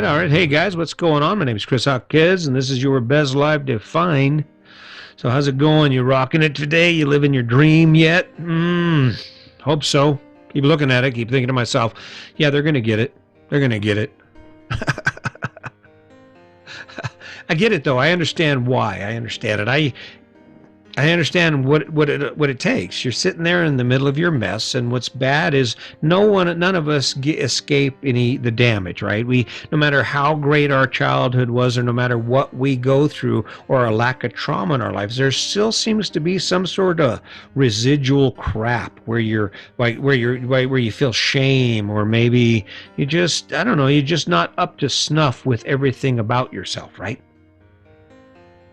right, all right. Hey guys, what's going on? My name is Chris Hawkins, and this is your best life defined. So how's it going? You rocking it today? You living your dream yet? Hope so. Keep looking at it. Keep thinking to myself, yeah, they're gonna get it. They're gonna get it. I get it though. I understand why. I understand it. I understand what it takes. You're sitting there in the middle of your mess, and what's bad is none of us escape the damage, right? No matter how great our childhood was, or no matter what we go through, or a lack of trauma in our lives, there still seems to be some sort of residual crap where you feel shame, or maybe you just, I don't know, you're just not up to snuff with everything about yourself, right?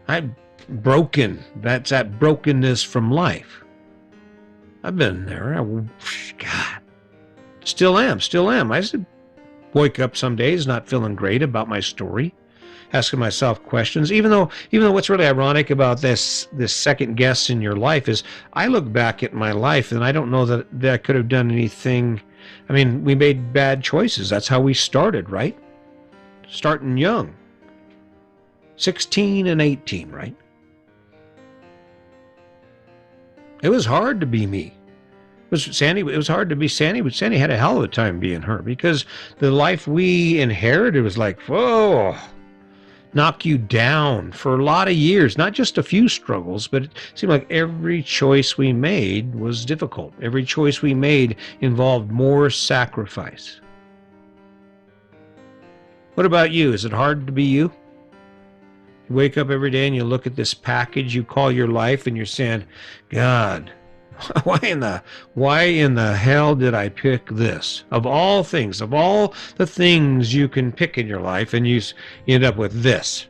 I'm broken. That's that brokenness from life. I've been there. God, still am. I just wake up some days not feeling great about my story, asking myself questions. Even though what's really ironic about this second guess in your life is, I look back at my life and I don't know that I could have done anything. I mean, we made bad choices. That's how we started, right? Starting young, 16 and 18, right? It was hard to be me. It was hard to be Sandy, but Sandy had a hell of a time being her, because the life we inherited was like, whoa, knock you down for a lot of years, not just a few struggles, but it seemed like every choice we made was difficult. Every choice we made involved more sacrifice. What about you? Is it hard to be you? You wake up every day and you look at this package you call your life, and you're saying, God, why in the hell did I pick this? Of all things, of all the things you can pick in your life, and you end up with this.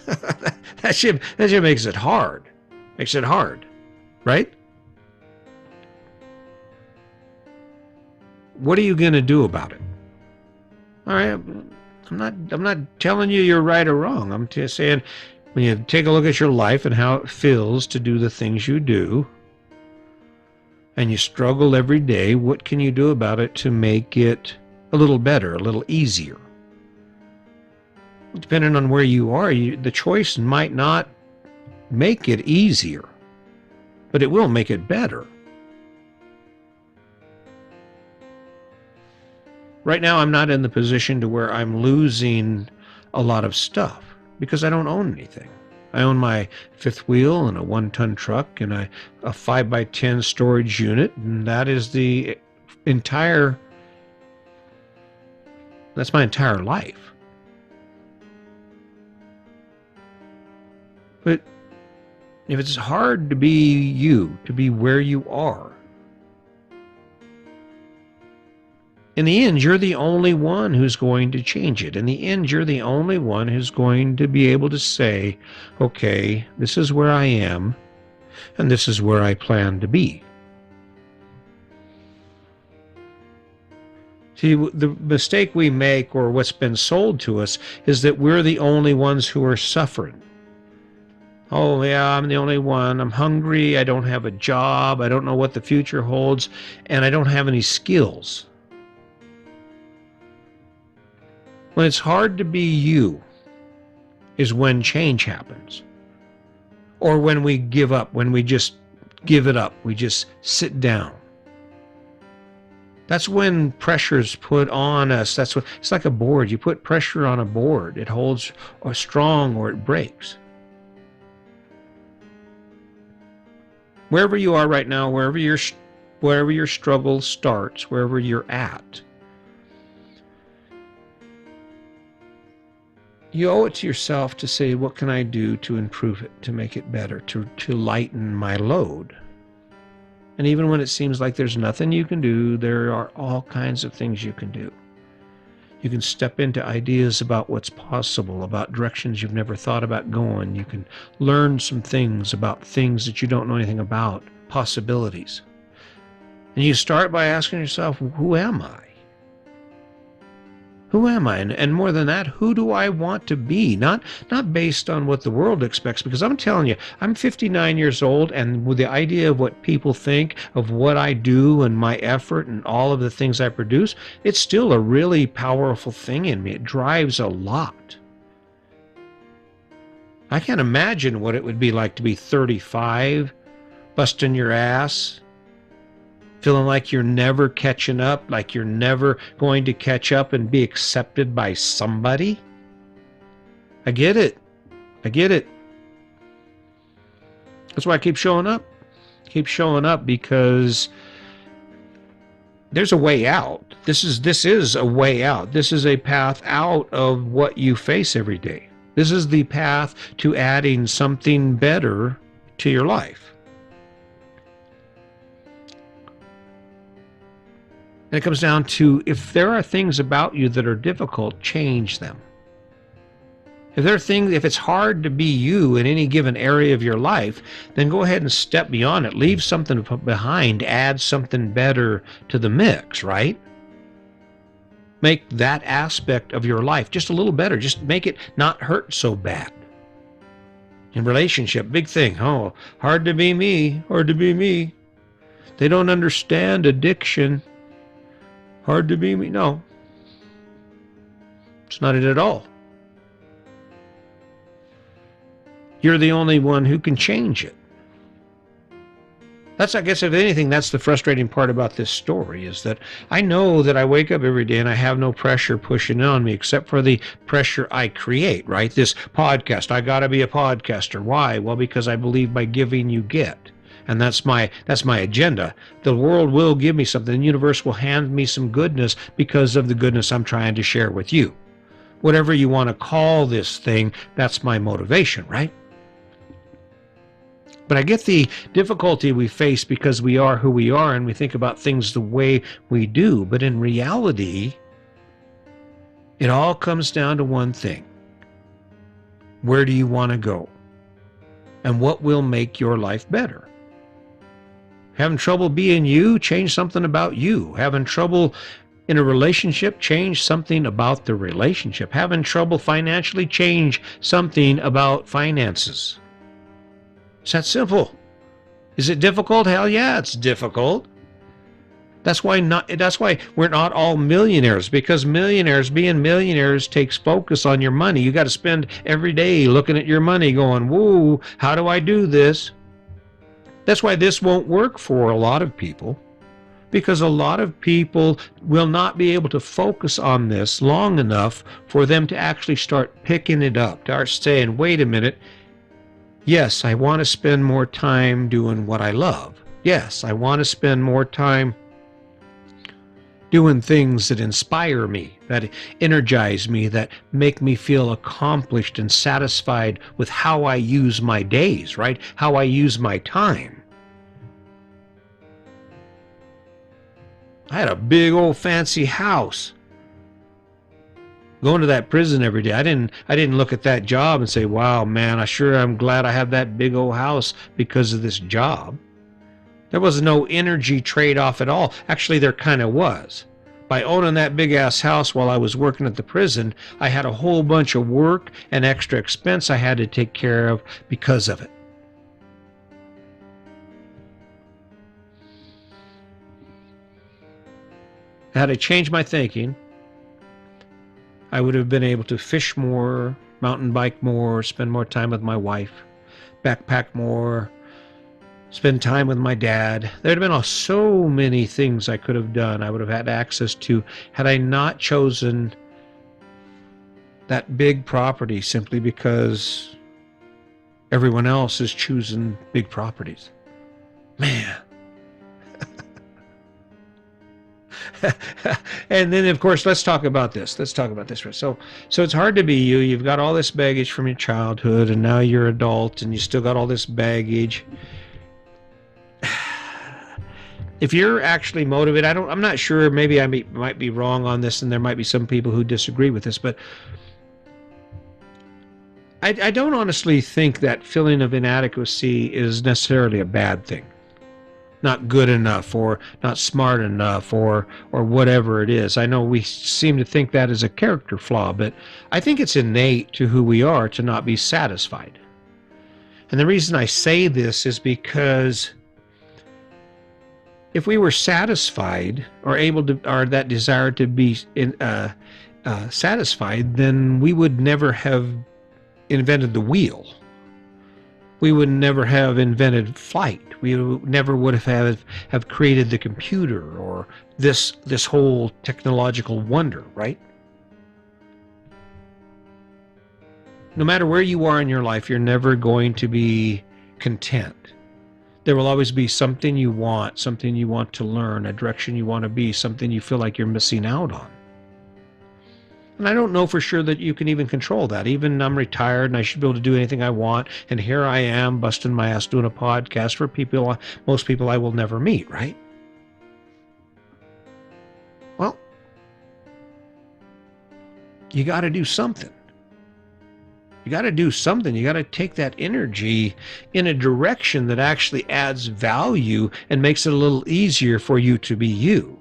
that shit makes it hard. Makes it hard, right? What are you going to do about it? All right. I'm not telling you you're right or wrong. I'm just saying, when you take a look at your life and how it feels to do the things you do, and you struggle every day, what can you do about it to make it a little better, a little easier? Depending on where you are, the choice might not make it easier, but it will make it better. Right now, I'm not in the position to where I'm losing a lot of stuff, because I don't own anything. I own my fifth wheel and a 1-ton truck and a 5x10 storage unit, and that's my entire life. But if it's hard to be you, to be where you are, in the end, you're the only one who's going to change it. In the end, you're the only one who's going to be able to say, okay, this is where I am, and this is where I plan to be. See, the mistake we make, or what's been sold to us, is that we're the only ones who are suffering. Oh, yeah, I'm the only one. I'm hungry. I don't have a job. I don't know what the future holds, and I don't have any skills. When it's hard to be you is when change happens. Or when we give up, when we just give it up, we just sit down. That's when pressure's put on us. It's like a board. You put pressure on a board. It holds strong or it breaks. Wherever you are right now, wherever your struggle starts, wherever you're at, you owe it to yourself to say, what can I do to improve it, to make it better, to lighten my load? And even when it seems like there's nothing you can do, there are all kinds of things you can do. You can step into ideas about what's possible, about directions you've never thought about going. You can learn some things about things that you don't know anything about, possibilities. And you start by asking yourself, who am I? Who am I? And more than that, who do I want to be? Not based on what the world expects, because I'm telling you, I'm 59 years old, and with the idea of what people think of what I do and my effort and all of the things I produce, it's still a really powerful thing in me. It drives a lot. I can't imagine what it would be like to be 35, busting your ass, feeling like you're never catching up, like you're never going to catch up and be accepted by somebody. I get it. I get it. That's why I keep showing up. Keep showing up, because there's a way out. This is a way out. This is a path out of what you face every day. This is the path to adding something better to your life. And it comes down to, if there are things about you that are difficult, change them. If it's hard to be you in any given area of your life, then go ahead and step beyond it. Leave something behind, add something better to the mix, right? Make that aspect of your life just a little better. Just make it not hurt so bad. In relationship, big thing. Oh, hard to be me, hard to be me. They don't understand addiction. Hard to be me. No, it's not it at all. You're the only one who can change it. That's, I guess, if anything, that's the frustrating part about this story, is that I know that I wake up every day and I have no pressure pushing on me except for the pressure I create, right? This podcast, I got to be a podcaster. Why? Well, because I believe by giving you get. And that's my agenda. The world will give me something. The universe will hand me some goodness because of the goodness I'm trying to share with you. Whatever you want to call this thing, that's my motivation, right? But I get the difficulty we face because we are who we are and we think about things the way we do. But in reality, it all comes down to one thing. Where do you want to go? And what will make your life better? Having trouble being you? Change something about you. Having trouble in a relationship? Change something about the relationship. Having trouble financially? Change something about finances. It's that simple. Is it difficult? Hell yeah, it's difficult. That's why we're not all millionaires, because being millionaires takes focus on your money. You got to spend every day looking at your money going, whoa, how do I do this? That's why this won't work for a lot of people, because a lot of people will not be able to focus on this long enough for them to actually start picking it up, to start saying, wait a minute, yes, I want to spend more time doing what I love. Yes, I want to spend more time doing things that inspire me, that energize me, that make me feel accomplished and satisfied with how I use my days, right? How I use my time. I had a big old fancy house. Going to that prison every day, I didn't look at that job and say, wow, man, I'm glad I have that big old house because of this job. There was no energy trade-off at all. Actually, there kind of was. By owning that big-ass house while I was working at the prison, I had a whole bunch of work and extra expense I had to take care of because of it. Had I changed my thinking, I would have been able to fish more, mountain bike more, spend more time with my wife, backpack more, spend time with my dad. There'd have been so many things I could have done, I would have had access to, had I not chosen that big property simply because everyone else is choosing big properties. Man. And then, of course, let's talk about this. So it's hard to be you. You've got all this baggage from your childhood, and now you're an adult, and you still got all this baggage. If you're actually motivated, I'm not sure. Maybe I might be wrong on this, and there might be some people who disagree with this, but I don't honestly think that feeling of inadequacy is necessarily a bad thing. not good enough or not smart enough or whatever it is. I know we seem to think that is a character flaw, but I think it's innate to who we are to not be satisfied. And the reason I say this is because if we were satisfied or able to, or that desire to be satisfied, then we would never have invented the wheel. We would never have invented flight. We never would have created the computer or this whole technological wonder, right? No matter where you are in your life, you're never going to be content. There will always be something you want to learn, a direction you want to be, something you feel like you're missing out on. And I don't know for sure that you can even control that. Even I'm retired and I should be able to do anything I want. And here I am busting my ass doing a podcast for people, most people I will never meet, right? Well, you got to do something. You got to do something. You got to take that energy in a direction that actually adds value and makes it a little easier for you to be you.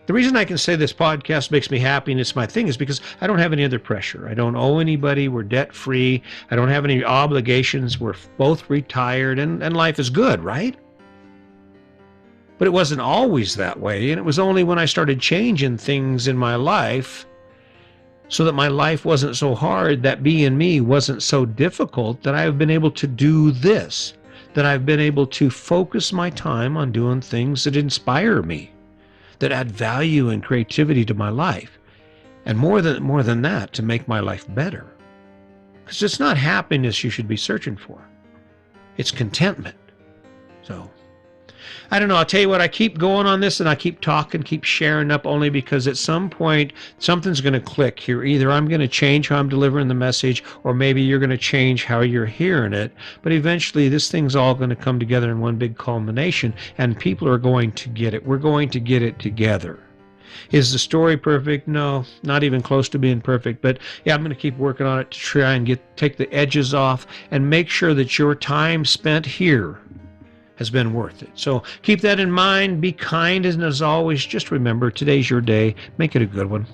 The reason I can say this podcast makes me happy and it's my thing is because I don't have any other pressure. I don't owe anybody. We're debt free. I don't have any obligations. We're both retired and life is good, right? But it wasn't always that way. And it was only when I started changing things in my life so that my life wasn't so hard, that being me wasn't so difficult, that I've been able to do this, that I've been able to focus my time on doing things that inspire me, that add value and creativity to my life, and more than that, to make my life better. Because it's not happiness you should be searching for. It's contentment. So, I don't know. I'll tell you what, I keep going on this and I keep talking, keep sharing up only because at some point something's going to click here. Either I'm going to change how I'm delivering the message or maybe you're going to change how you're hearing it. But eventually this thing's all going to come together in one big culmination and people are going to get it. We're going to get it together. Is the story perfect? No, not even close to being perfect. But yeah, I'm going to keep working on it to try and take the edges off and make sure that your time spent here has been worth it. So keep that in mind. Be kind, and as always, just remember, today's your day. Make it a good one.